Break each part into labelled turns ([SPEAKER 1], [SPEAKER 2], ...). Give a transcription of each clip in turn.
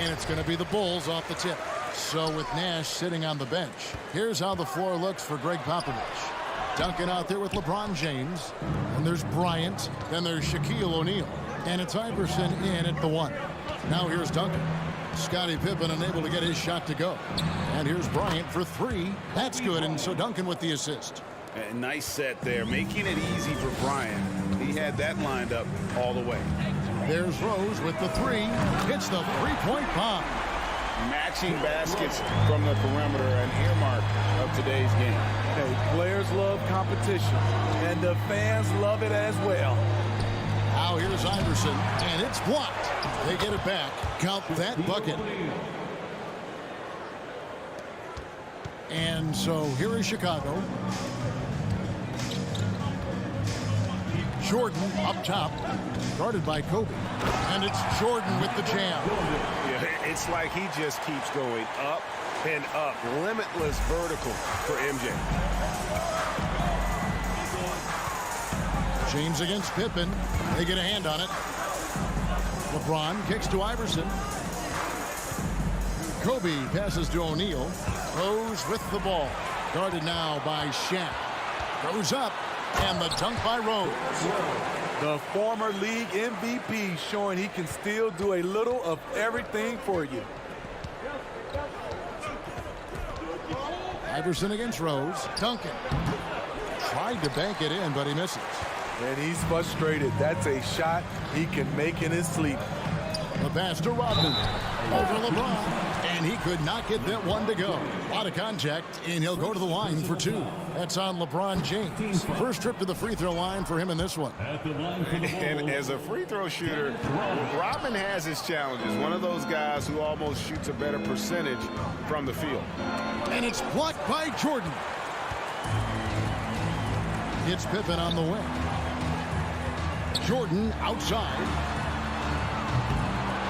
[SPEAKER 1] and it's going to be the Bulls off the tip. So with Nash sitting on the bench, here's how the floor looks for Greg Popovich. Duncan out there with LeBron James, and there's Bryant, then there's Shaquille O'Neal, and it's Iverson in at the 1. Now here's Duncan. Scottie Pippen unable to get his shot to go. And here's Bryant for 3. That's good, and so Duncan with the assist.
[SPEAKER 2] A nice set there, making it easy for Bryant. He had that lined up all the way.
[SPEAKER 1] There's Rose with the 3. Hits the three-point bomb.
[SPEAKER 2] Matching baskets from the perimeter, an earmark of today's game.
[SPEAKER 3] Hey, players love competition, and the fans love it as well.
[SPEAKER 1] Now here's Iverson, and it's blocked. They get it back. Count that bucket. And so here is Chicago. Jordan up top, guarded by Kobe. And it's Jordan with the jam.
[SPEAKER 4] Yeah, it's like he just keeps going up and up. Limitless vertical for MJ.
[SPEAKER 1] James against Pippen. They get a hand on it. LeBron kicks to Iverson. Kobe passes to O'Neal. Rose with the ball. Guarded now by Shaq. Goes up. And the dunk by Rose.
[SPEAKER 3] The former league MVP showing he can still do a little of everything for you.
[SPEAKER 1] Iverson against Rose. Duncan tried to bank it in, but he misses.
[SPEAKER 3] And he's frustrated. That's a shot he can make in his sleep.
[SPEAKER 1] The pass to Rodman. Over LeBron. And he could not get that one to go. A lot of contact, and he'll go to the line for 2. That's on LeBron James. First trip to the free throw line for him in this one.
[SPEAKER 4] And as a free throw shooter, Rodman has his challenges. One of those guys who almost shoots a better percentage from the field.
[SPEAKER 1] And it's blocked by Jordan. It's Pippen on the wing. Jordan outside.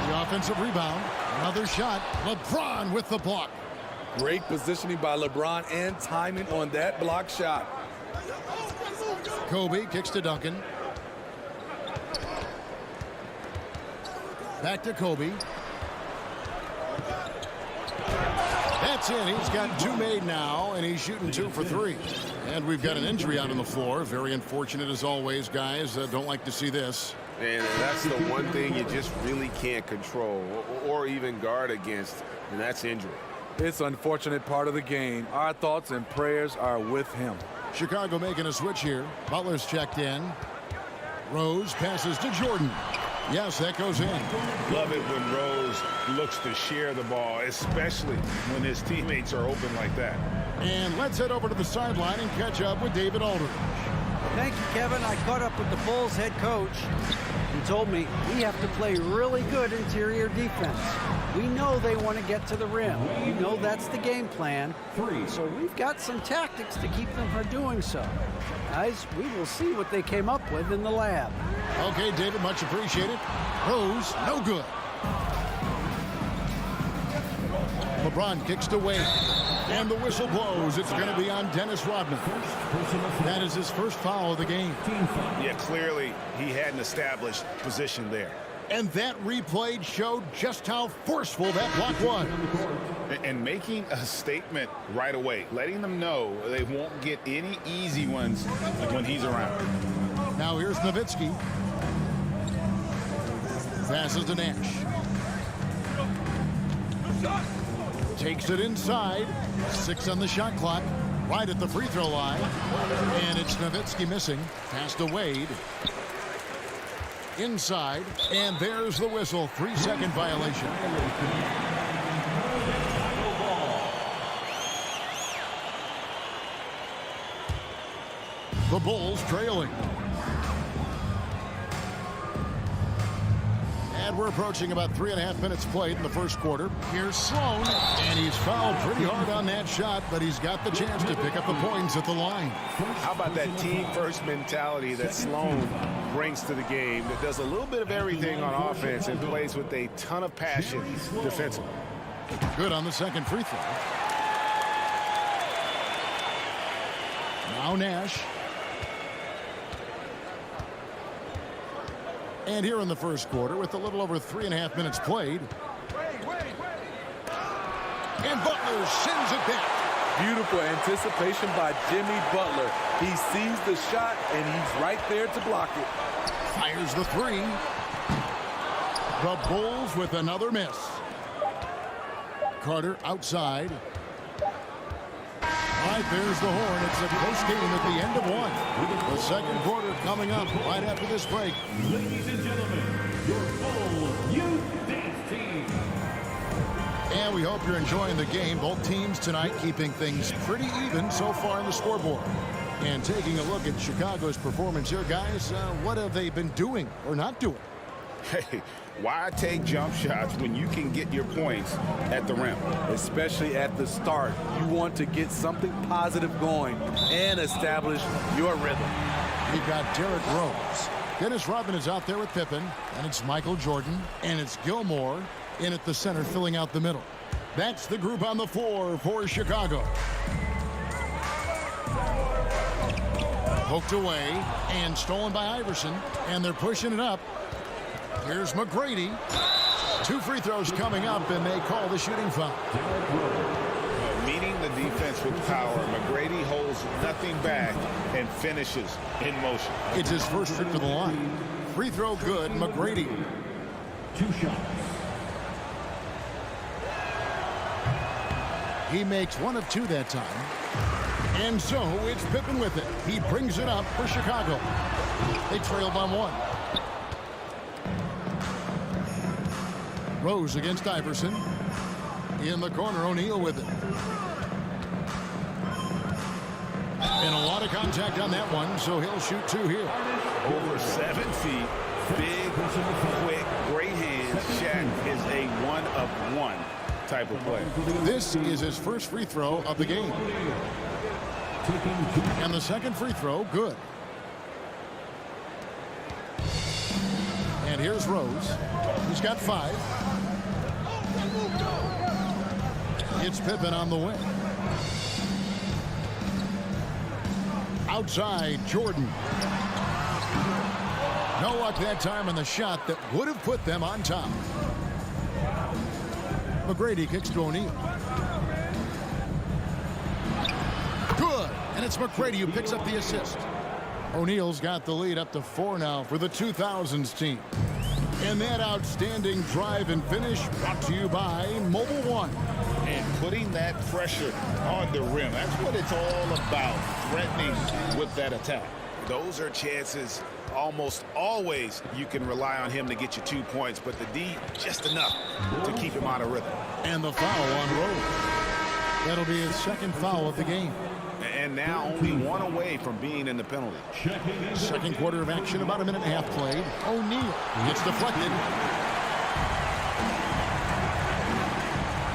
[SPEAKER 1] The offensive rebound. Another shot. LeBron with the block.
[SPEAKER 3] Great positioning by LeBron and timing on that block shot.
[SPEAKER 1] Kobe kicks to Duncan. Back to Kobe. That's in. He's got 2 made now, and he's shooting 2 for 3. And we've got an injury out on the floor. Very unfortunate as always, guys. Don't like to see this.
[SPEAKER 4] And that's the one thing you just really can't control or even guard against, and that's injury.
[SPEAKER 3] It's an unfortunate part of the game. Our thoughts and prayers are with him.
[SPEAKER 1] Chicago making a switch here. Butler's checked in. Rose passes to Jordan. Yes, that goes in.
[SPEAKER 2] Love it when Rose looks to share the ball, especially when his teammates are open like that.
[SPEAKER 1] And let's head over to the sideline and catch up with David Aldridge.
[SPEAKER 5] Thank you, Kevin. I caught up with the Bulls head coach. He told me we have to play really good interior defense. We know they want to get to the rim. We know that's the game plan. So we've got some tactics to keep them from doing so. Guys, we will see what they came up with in the lab.
[SPEAKER 1] Okay, David, much appreciated. Rose, no good. LeBron kicks to Wade. And the whistle blows. It's going to be on Dennis Rodman. That is his first foul of the game.
[SPEAKER 4] Yeah, clearly he had an established position there.
[SPEAKER 1] And that replay showed just how forceful that block was.
[SPEAKER 2] And making a statement right away, letting them know they won't get any easy ones when he's around.
[SPEAKER 1] Now here's Nowitzki. Passes to Nash. Takes it inside. 6 on the shot clock. Right at the free throw line. And it's Nowitzki missing. Pass to Wade. Inside. And there's the whistle. 3-second violation. The Bulls trailing. And we're approaching about 3.5 minutes played in the first quarter. Here's Sloan, and he's fouled pretty hard on that shot, but he's got the chance to pick up the points at the line.
[SPEAKER 4] How about that team-first mentality that Sloan brings to the game that does a little bit of everything on offense and plays with a ton of passion defensively.
[SPEAKER 1] Good on the second free throw. Now Nash. And here in the first quarter, with a little over 3.5 minutes played, And Butler sends it back.
[SPEAKER 3] Beautiful anticipation by Jimmy Butler. He sees the shot, and he's right there to block it.
[SPEAKER 1] Fires the three. The Bulls with another miss. Carter outside. All right, there's the horn. It's a close game at the end of one. The second quarter coming up right after this break.
[SPEAKER 6] Ladies and gentlemen, your Bulls Youth Dance Team.
[SPEAKER 1] And we hope you're enjoying the game. Both teams tonight keeping things pretty even so far on the scoreboard. And taking a look at Chicago's performance here, guys, what have they been doing or not doing?
[SPEAKER 2] Hey, why take jump shots when you can get your points at the rim?
[SPEAKER 3] Especially at the start. You want to get something positive going and establish your rhythm.
[SPEAKER 1] We've got Derrick Rose. Dennis Rodman is out there with Pippen, and it's Michael Jordan, and it's Gilmore in at the center filling out the middle. That's the group on the floor for Chicago. Poked away and stolen by Iverson, and they're pushing it up. Here's McGrady. 2 free throws coming up, and they call the shooting foul.
[SPEAKER 2] Meeting the defense with power, McGrady holds nothing back and finishes in motion.
[SPEAKER 1] It's his first trip to the line. Free throw good, McGrady.
[SPEAKER 6] 2 shots.
[SPEAKER 1] He makes 1 of 2 that time. And so it's Pippen with it. He brings it up for Chicago. They trail by 1. Rose against Iverson. In the corner, O'Neal with it. And a lot of contact on that one, so he'll shoot 2 here.
[SPEAKER 2] Over 7 feet, big, quick, great hands. Shaq is a 1-of-1 type of player.
[SPEAKER 1] This is his first free throw of the game. And the second free throw, good. And here's Rose. He's got 5. It's Pippen on the wing. Outside, Jordan. No luck that time on the shot that would have put them on top. McGrady kicks to O'Neal. Good. And it's McGrady who picks up the assist. O'Neal's got the lead up to 4 now for the 2000s team. And that outstanding drive and finish brought to you by Mobile One.
[SPEAKER 2] And putting that pressure on the rim. That's what it's all about, threatening with that attack. Those are chances almost always you can rely on him to get you 2 points, but the D just enough to keep him out of rhythm.
[SPEAKER 1] And the foul on Rose. That'll be his second foul of the game.
[SPEAKER 2] And now only 1 away from being in the penalty.
[SPEAKER 1] Second quarter of action, about a minute and a half played. O'Neal gets deflected.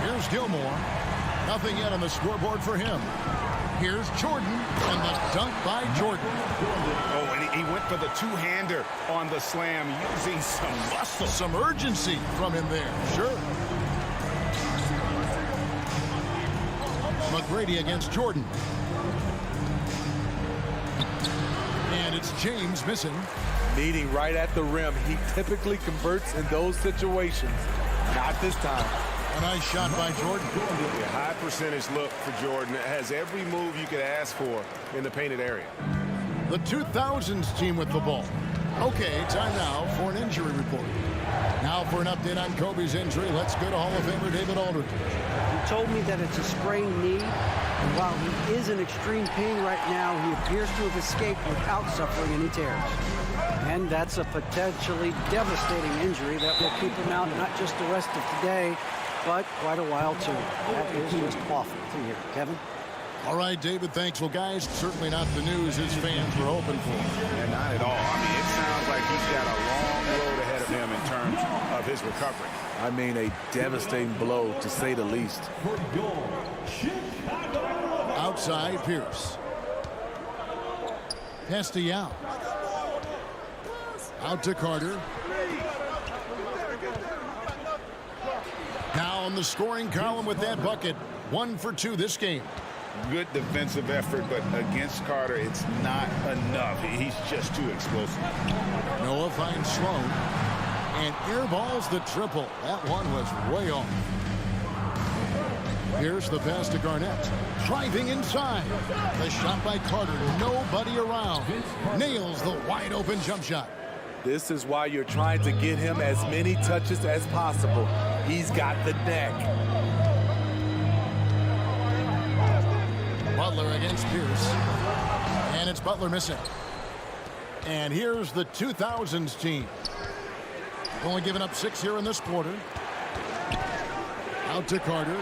[SPEAKER 1] Here's Gilmore. Nothing yet on the scoreboard for him. Here's Jordan, and the dunk by Jordan.
[SPEAKER 2] Oh, and he went for the 2-hander on the slam, using some muscle.
[SPEAKER 1] Some urgency from him there, sure. McGrady against Jordan. And it's James missing.
[SPEAKER 3] Meeting right at the rim. He typically converts in those situations. Not this time.
[SPEAKER 1] A nice shot by Jordan.
[SPEAKER 4] A high percentage look for Jordan. It has every move you could ask for in the painted area.
[SPEAKER 1] The 2000s team with the ball. Okay, time now for an injury report. Now for an update on Kobe's injury, let's go to Hall of Famer David Aldridge.
[SPEAKER 5] He told me that it's a sprained knee, and while he is in extreme pain right now, he appears to have escaped without suffering any tears. And that's a potentially devastating injury that will keep him out not just the rest of today, but quite a while too. That is just awful to hear. Kevin?
[SPEAKER 1] All right, David, thanks. Well, guys, certainly not the news his fans were hoping for.
[SPEAKER 2] And not at all. I mean, it sounds like he's got a long road ahead of him in terms of his recovery.
[SPEAKER 3] I mean, a devastating blow, to say the least.
[SPEAKER 1] Outside, Pierce. Pass to Yao. Out to Carter. Now on the scoring column with that bucket. 1 for 2 this game.
[SPEAKER 2] Good defensive effort, but against Carter, it's not enough. He's just too explosive.
[SPEAKER 1] Noah finds Sloan. And airballs the triple. That one was way off. Here's the pass to Garnett. Driving inside. The shot by Carter. Nobody around. Nails the wide open jump shot.
[SPEAKER 3] This is why you're trying to get him as many touches as possible. He's got the neck.
[SPEAKER 1] Butler against Pierce. And it's Butler missing. And here's the 2000s team. Only giving up 6 here in this quarter. Out to Carter.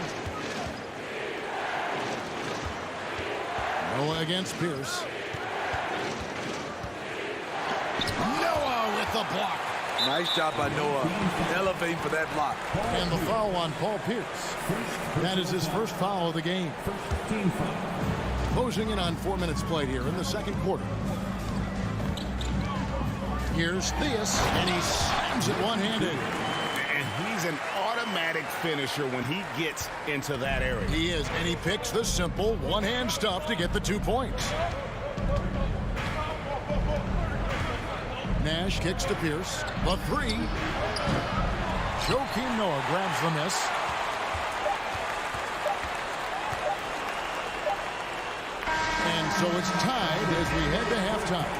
[SPEAKER 1] Noah against Pierce. Noah with the block.
[SPEAKER 3] Nice job by Noah, elevating for that block.
[SPEAKER 1] And the foul on Paul Pierce. That is his first foul of the game. Closing in on 4 minutes played here in the second quarter. Here's Theus, and he slams it one-handed.
[SPEAKER 2] And he's an automatic finisher when he gets into that area.
[SPEAKER 1] He is, and he picks the simple one-hand stuff to get the 2 points. Nash kicks to Pierce. The three. Joakim Noah grabs the miss. And so it's tied as we head to halftime.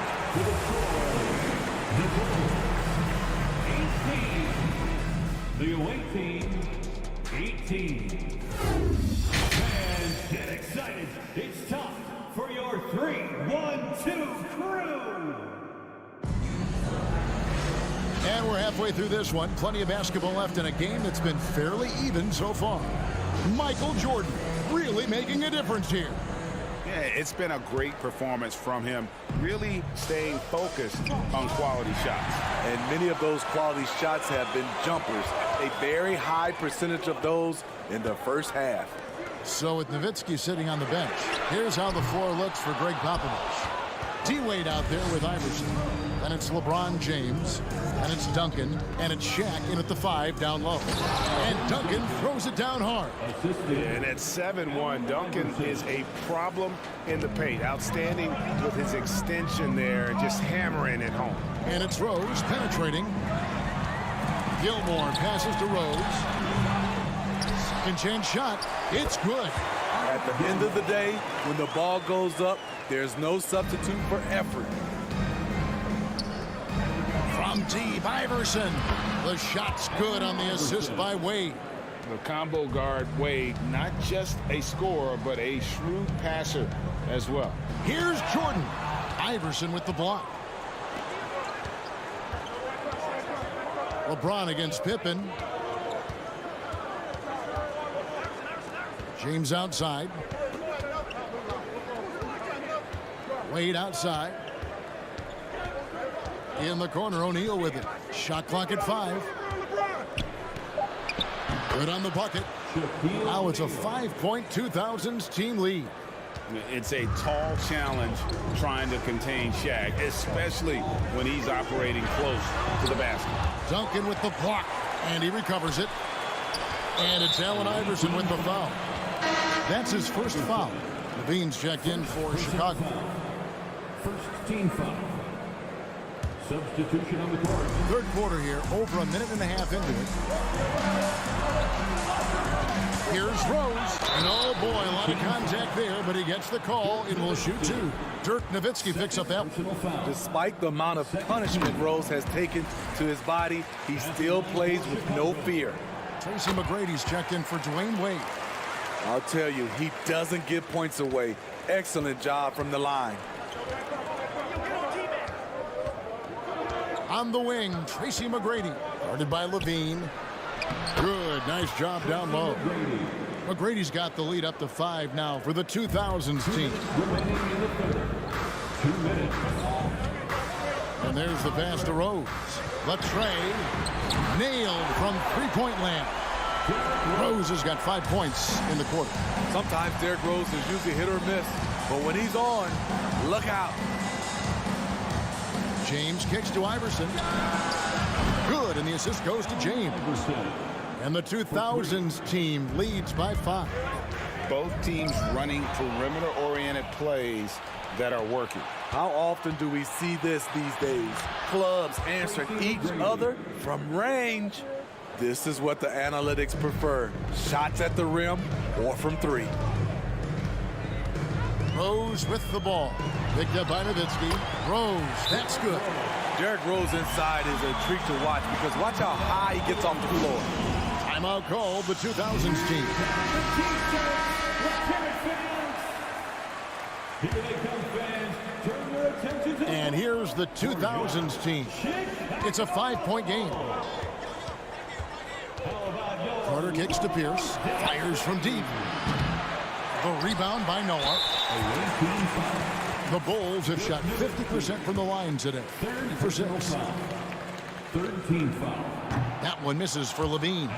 [SPEAKER 6] 18. The away team, 18. Fans, get excited. It's time for your 3-1-2 crew.
[SPEAKER 1] And we're halfway through this one. Plenty of basketball left in a game that's been fairly even so far. Michael Jordan really making a difference here.
[SPEAKER 2] Yeah, it's been a great performance from him, really staying focused on quality shots.
[SPEAKER 3] And many of those quality shots have been jumpers. A very high percentage of those in the first half.
[SPEAKER 1] So with Nowitzki sitting on the bench, here's how the floor looks for Greg Popovich. D-Wade out there with Iverson. And it's LeBron James. And it's Duncan. And it's Shaq in at the 5 down low. And Duncan throws it down hard.
[SPEAKER 2] And at 7-1, Duncan is a problem in the paint. Outstanding with his extension there and just hammering it home.
[SPEAKER 1] And it's Rose penetrating. Gilmore passes to Rose. Second chance shot. It's good.
[SPEAKER 3] At the end of the day, when the ball goes up, there's no substitute for effort.
[SPEAKER 1] From deep, Iverson. The shot's good on the assist by Wade.
[SPEAKER 2] The combo guard, Wade, not just a scorer, but a shrewd passer as well.
[SPEAKER 1] Here's Jordan. Iverson with the block. LeBron against Pippen. James outside. Wade outside. In the corner, O'Neal with it. Shot clock at 5. Good on the bucket. Now it's a 5-point 2000s team lead.
[SPEAKER 2] It's a tall challenge trying to contain Shaq, especially when he's operating close to the basket.
[SPEAKER 1] Duncan with the block, and he recovers it. And it's Allen Iverson with the foul. That's his first foul. Levine's checked in for Chicago.
[SPEAKER 6] First team foul. Substitution on the court.
[SPEAKER 1] Third quarter here, over a minute and a half into it. Here's Rose. And oh boy, a lot of contact there, but he gets the call and will shoot 2. Dirk Nowitzki picks up that.
[SPEAKER 3] Despite the amount of punishment Rose has taken to his body, he still plays with no fear.
[SPEAKER 1] Tracy McGrady's checked in for Dwayne Wade.
[SPEAKER 3] I'll tell you, he doesn't give points away. Excellent job from the line.
[SPEAKER 1] On the wing, Tracy McGrady. Guarded by Levine. Good, nice job down low. McGrady's got the lead up to 5 now for the 2000s team. And there's the pass to Rose. Latrey nailed from three-point land. Rose has got 5 points in the quarter.
[SPEAKER 3] Sometimes Derrick Rose is usually hit or miss, but when he's on, look out.
[SPEAKER 1] James kicks to Iverson. Good, and the assist goes to James. And the 2000s team leads by 5.
[SPEAKER 2] Both teams running perimeter-oriented plays that are working.
[SPEAKER 3] How often do we see this these days? Clubs answering each other from range. This is what the analytics prefer. Shots at the rim or from three.
[SPEAKER 1] Rose with the ball. Picked up by Nowitzki. Rose, that's good.
[SPEAKER 3] Derrick Rose inside is a treat to watch because watch how high he gets off the floor.
[SPEAKER 1] Timeout called the 2000s team.
[SPEAKER 6] Here they come, fans. Turn your attention to
[SPEAKER 1] And here's the 2000s team. It's a 5-point game. Carter kicks to Pierce. Fires from deep. The rebound by Noah. The Bulls have shot 50% from the line today. 3 for 6.
[SPEAKER 6] 13 foul.
[SPEAKER 1] That one misses for Levine.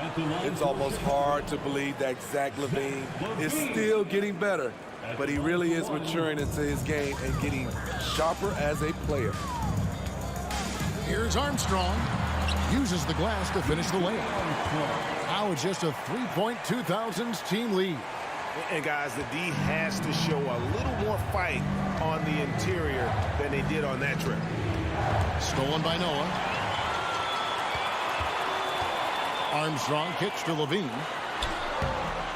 [SPEAKER 3] It's almost hard to believe that Zach LaVine is still getting better, but he really is maturing into his game and getting sharper as a player.
[SPEAKER 1] Here's Armstrong. Uses the glass to finish the layup. Now it's just a 3-point 2000s team lead.
[SPEAKER 2] And guys, the D has to show a little more fight on the interior than they did on that trip.
[SPEAKER 1] Stolen by Noah. Armstrong kicks to Levine.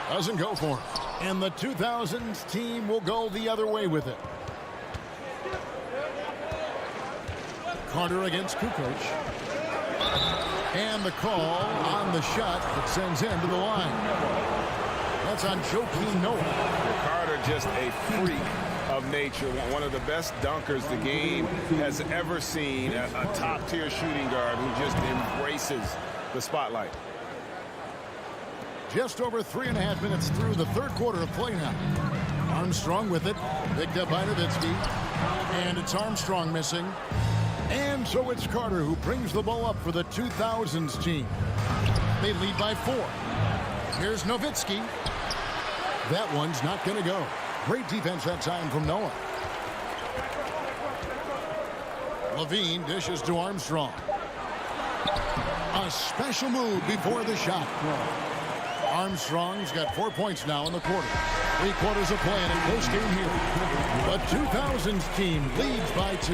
[SPEAKER 1] Doesn't go for it. And the 2000s team will go the other way with it. Carter against Kukoc. And the call on the shot that sends him to the line. That's on Joakim Noah.
[SPEAKER 2] Carter just a freak of nature. One of the best dunkers the game has ever seen. A top-tier shooting guard who just embraces the spotlight.
[SPEAKER 1] Just over 3.5 minutes through the third quarter of play now. Armstrong with it. Picked up by Nowitzki. And it's Armstrong missing. And so it's Carter who brings the ball up for the 2000s team. They lead by 4. Here's Nowitzki. That one's not going to go. Great defense that time from Noah. Levine dishes to Armstrong. A special move before the shot. Armstrong's got 4 points now in the quarter. 3 quarters of play in a close game here. The 2000s team leads by 2.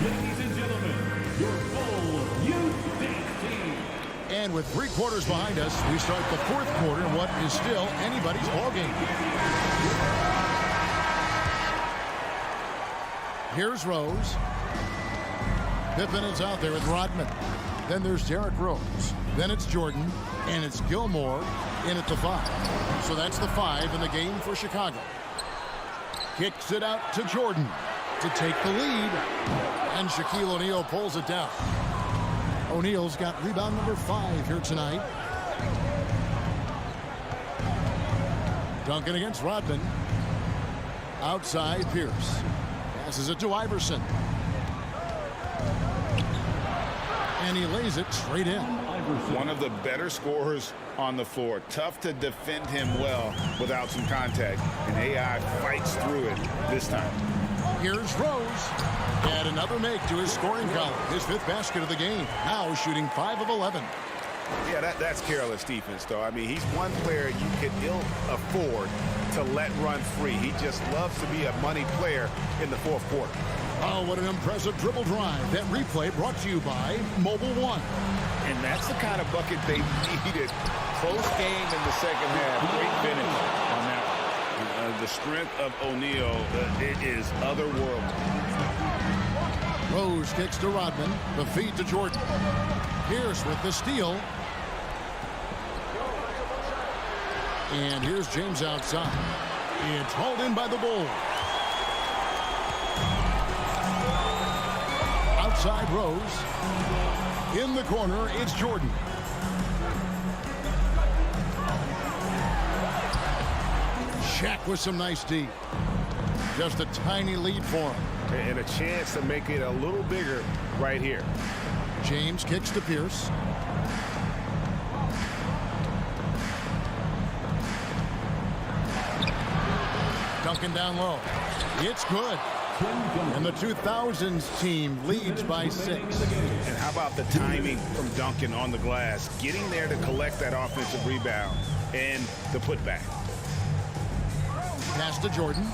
[SPEAKER 6] Ladies and gentlemen, your full youth dance team.
[SPEAKER 1] And with 3 quarters behind us, we start the 4th quarter in what is still anybody's ball game. Here's Rose. Pippen is out there with Rodman. Then there's Derrick Rose. Then it's Jordan. And it's Gilmore in at the 5. So that's the 5 in the game for Chicago. Kicks it out to Jordan to take the lead. And Shaquille O'Neal pulls it down. O'Neal's got rebound number 5 here tonight. Duncan against Rodman. Outside Pierce. Passes it to Iverson. And he lays it straight in.
[SPEAKER 2] One of the better scorers on the floor. Tough to defend him well without some contact. And AI fights through it this time.
[SPEAKER 1] Here's Rose. And another make to his scoring column. His 5th basket of the game. Now shooting 5 of 11.
[SPEAKER 2] Yeah, that's careless defense, though. I mean, he's one player you could ill afford to let run free. He just loves to be a money player in the 4th quarter.
[SPEAKER 1] Oh, what an impressive dribble drive. That replay brought to you by Mobile One.
[SPEAKER 2] And that's the kind of bucket they needed. Close game in the second half. Great finish on that one. The strength of O'Neal, it is otherworldly.
[SPEAKER 1] Rose kicks to Rodman. The feed to Jordan. Pierce with the steal. And here's James outside. It's hauled in by the Bulls. Outside Rose. In the corner, it's Jordan. Shaq with some nice D. Just a tiny lead for him.
[SPEAKER 2] And a chance to make it a little bigger right here.
[SPEAKER 1] James kicks to Pierce. Duncan down low. It's good. And the 2000s team leads by 6.
[SPEAKER 2] And how about the timing from Duncan on the glass? Getting there to collect that offensive rebound and the putback.
[SPEAKER 1] Pass to Jordan.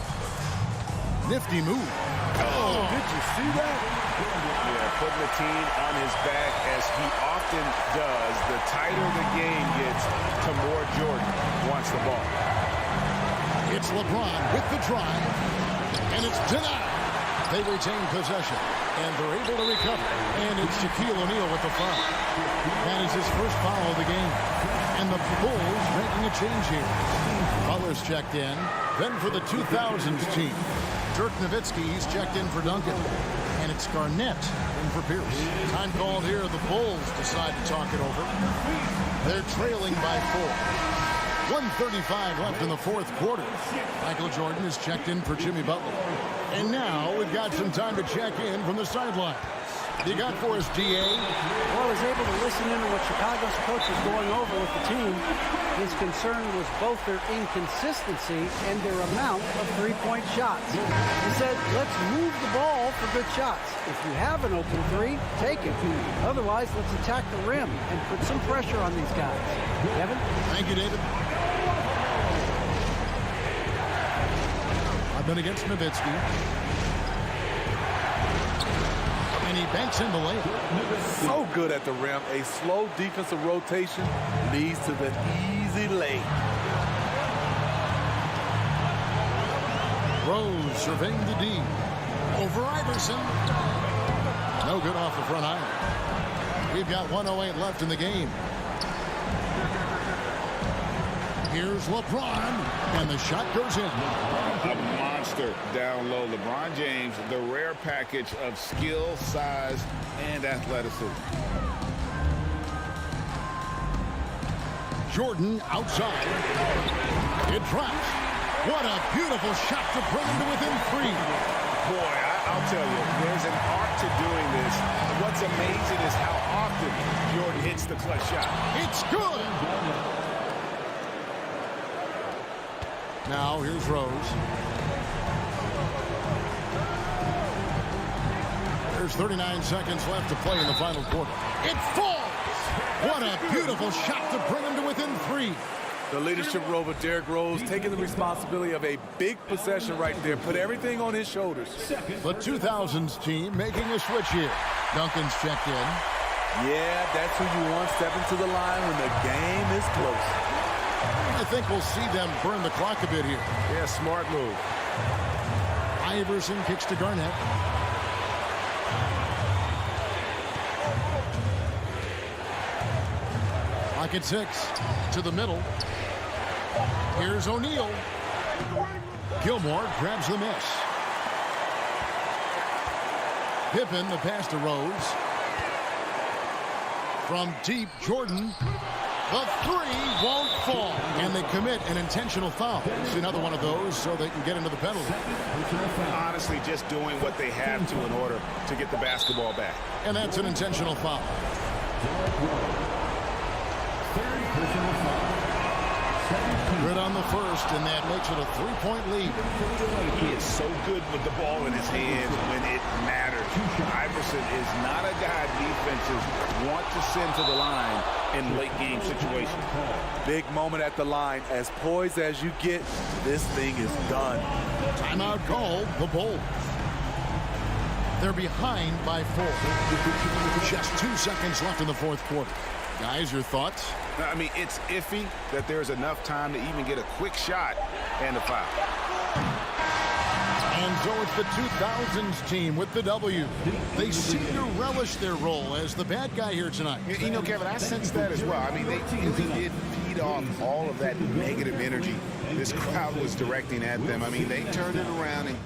[SPEAKER 1] Nifty move.
[SPEAKER 3] Oh, did you see that?
[SPEAKER 2] Yeah, putting the team on his back as he often does. The tighter the game gets, the more Jordan wants the ball.
[SPEAKER 1] It's LeBron with the drive, and it's denied. They retain possession, and they're able to recover. And it's Shaquille O'Neal with the foul. That is his first foul of the game. And the Bulls making a change here. Butler's checked in. Then for the 2000s team, Dirk Nowitzki, he's checked in for Duncan. And it's Garnett in for Pierce. Time called here. The Bulls decide to talk it over. They're trailing by 4. 1:35 left in the fourth quarter. Michael Jordan is checked in for Jimmy Butler. And now we've got some time to check in from the sideline. You got for us, D.A.?
[SPEAKER 5] Well, I was able to listen into what Chicago's coach was going over with the team. His concern was both their inconsistency and their amount of three-point shots. He said, let's move the ball for good shots. If you have an open three, take it. Otherwise, let's attack the rim and put some pressure on these guys. Kevin?
[SPEAKER 1] Thank you, David. I've been against Nowitzki. And he banks in the layup.
[SPEAKER 3] So good at the rim. A slow defensive rotation leads to the easy lay.
[SPEAKER 1] Rose surveying the D. Over Iverson. No good off the front iron. We've got 1:08 left in the game. Here's LeBron, and the shot goes in.
[SPEAKER 2] A monster down low. LeBron James, the rare package of skill, size, and athleticism.
[SPEAKER 1] Jordan outside. It drops. What a beautiful shot to bring him to within 3.
[SPEAKER 2] Boy, I'll tell you, there's an art to doing this. What's amazing is how often Jordan hits the clutch shot.
[SPEAKER 1] It's good. Now here's Rose. There's 39 seconds left to play in the final quarter. It falls. What a beautiful shot to bring him to within 3.
[SPEAKER 3] The leadership role with Derrick Rose, taking the responsibility of a big possession right there. Put everything on his shoulders.
[SPEAKER 1] The 2000s team making a switch here. Duncan's checked in.
[SPEAKER 3] Yeah, that's who you want stepping to the line when the game is close.
[SPEAKER 1] I think we'll see them burn the clock a bit here.
[SPEAKER 4] Yeah, smart move.
[SPEAKER 1] Iverson kicks to Garnett. Clock at 6. To the middle. Here's O'Neal. Gilmore grabs the miss. Pippen, the pass to Rose. From deep, Jordan. The 3 won't fall. And they commit an intentional foul. It's another one of those so they can get into the penalty.
[SPEAKER 2] Honestly, just doing what they have to in order to get the basketball back.
[SPEAKER 1] And that's an intentional foul. Good on the first, and that makes it a 3-point lead.
[SPEAKER 2] He is so good with the ball in his hands when it matters. Iverson is not a guy defenses want to send to the line in late game situations.
[SPEAKER 3] Big moment at the line. As poised as you get, this thing is done.
[SPEAKER 1] Timeout called, the Bulls. They're behind by 4. Just 2 seconds left in the fourth quarter. Guys, your thoughts?
[SPEAKER 2] I mean, it's iffy that there's enough time to even get a quick shot and a foul.
[SPEAKER 1] And so it's the 2000s team with the W. They seem to relish their role as the bad guy here tonight.
[SPEAKER 2] You know, Kevin, I sense that as well. I mean, they really did feed off all of that negative energy this crowd was directing at them. I mean, they turned it around and